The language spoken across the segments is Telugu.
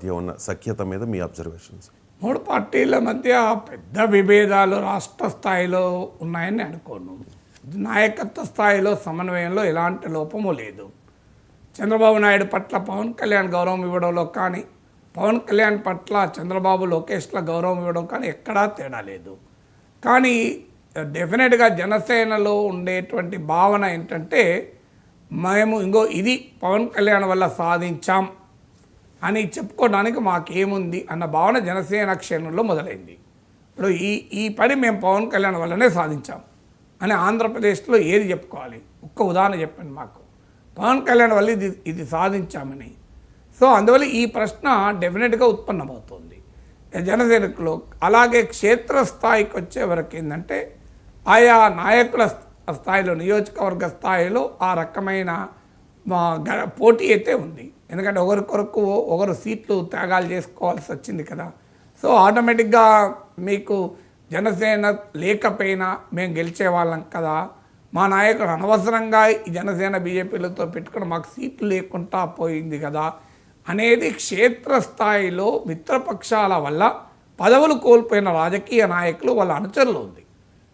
మధ్య ఉన్న సఖ్యత మీద మీ అబ్జర్వేషన్స్? మూడు పార్టీల మధ్య పెద్ద విభేదాలు రాష్ట్ర స్థాయిలో ఉన్నాయని అనుకోను. నాయకత్వ స్థాయిలో సమన్వయంలో ఎలాంటి లోపము లేదు. చంద్రబాబు నాయుడు పట్ల పవన్ కళ్యాణ్ గౌరవం ఇవ్వడంలో కానీ, పవన్ కళ్యాణ్ పట్ల చంద్రబాబు లోకేష్ల గౌరవం ఇవ్వడం కానీ ఎక్కడా తేడా లేదు. కానీ డెఫినెట్గా జనసేనలో ఉండేటువంటి భావన ఏంటంటే, మేము ఇది పవన్ కళ్యాణ్ వల్ల సాధించాం అని చెప్పుకోవడానికి మాకేముంది అన్న భావన జనసేన క్షేత్రంలో మొదలైంది. ఇప్పుడు ఈ పని మేము పవన్ కళ్యాణ్ వల్లనే సాధించాం అని ఆంధ్రప్రదేశ్లో ఏది చెప్పుకోవాలి? ఒక్క ఉదాహరణ చెప్పండి మాకు. పవన్ కళ్యాణ్ వల్ల ఇది సాధించామని. సో అందువల్ల ఈ ప్రశ్న డెఫినెట్గా ఉత్పన్నమవుతుంది జనసేనకులు. అలాగే క్షేత్రస్థాయికి వచ్చే వరకు ఏంటంటే, ఆయా నాయకుల స్థాయిలో, నియోజకవర్గ స్థాయిలో ఆ రకమైన పోటీ అయితే ఉంది. ఎందుకంటే ఒకరికొరకు ఒకరు సీట్లు త్యాగాలు చేసుకోవాల్సి వచ్చింది కదా. సో ఆటోమేటిక్గా మీకు జనసేన లేకపోయినా మేము గెలిచే వాళ్ళం కదా, మా నాయకుడు అనవసరంగా ఈ జనసేన బీజేపీలతో పెట్టుకుని మాకు సీట్లు లేకుండా పోయింది కదా అనేది క్షేత్రస్థాయిలో మిత్రపక్షాల వల్ల పదవులు కోల్పోయిన రాజకీయ నాయకులు వాళ్ళ అనుచరులు ఉంది.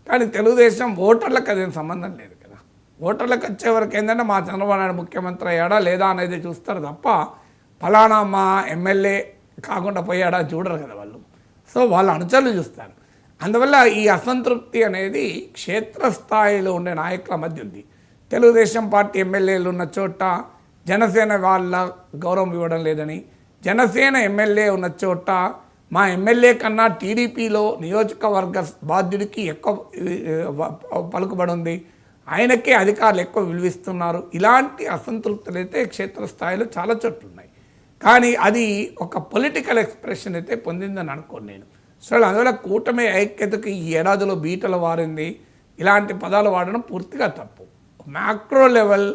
కానీ తెలుగుదేశం ఓటర్లకు అదేం సంబంధం లేదు కదా. ఓటర్లకు వచ్చేవరకు ఏంటంటే మా చంద్రబాబు నాయుడు ముఖ్యమంత్రి అయ్యాడా లేదా అనేది చూస్తారు తప్ప ఫలానా మా ఎమ్మెల్యే కాకుండా పోయాడా చూడరు కదా వాళ్ళు. సో వాళ్ళ అనుచరులు చూస్తారు. అందువల్ల ఈ అసంతృప్తి అనేది క్షేత్రస్థాయిలో ఉండే నాయకుల మధ్య ఉంది. తెలుగుదేశం పార్టీ ఎమ్మెల్యేలు ఉన్న చోట జనసేన వాళ్ళ గౌరవం ఇవ్వడం లేదని, జనసేన ఎమ్మెల్యే ఉన్న చోట మా ఎమ్మెల్యే కన్నా టీడీపీలో నియోజకవర్గ బాధ్యుడికి ఎక్కువ పలుకుబడి ఉంది, ఆయనకే అధికారులు ఎక్కువ విలువిస్తున్నారు. ఇలాంటి అసంతృప్తులు అయితే క్షేత్రస్థాయిలో చాలా చోట్ల ఉన్నాయి. కానీ అది ఒక పొలిటికల్ ఎక్స్ప్రెషన్ అయితే పొందిందని అనుకోను నేను. సో అందువల్ల కూటమి ఐక్యతకు ఈ ఏడాదిలో బీటలు వారింది, ఇలాంటి పదాలు వాడడం పూర్తిగా తప్పు. మ్యాక్రో లెవెల్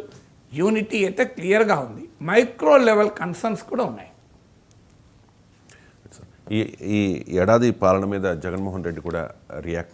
యూనిటీ అయితే క్లియర్గా ఉంది, మైక్రో లెవెల్ కన్సర్న్స్ కూడా ఉన్నాయి. ఈ ఏడాది పాలన మీద జగన్మోహన్ రెడ్డి కూడా రియాక్ట్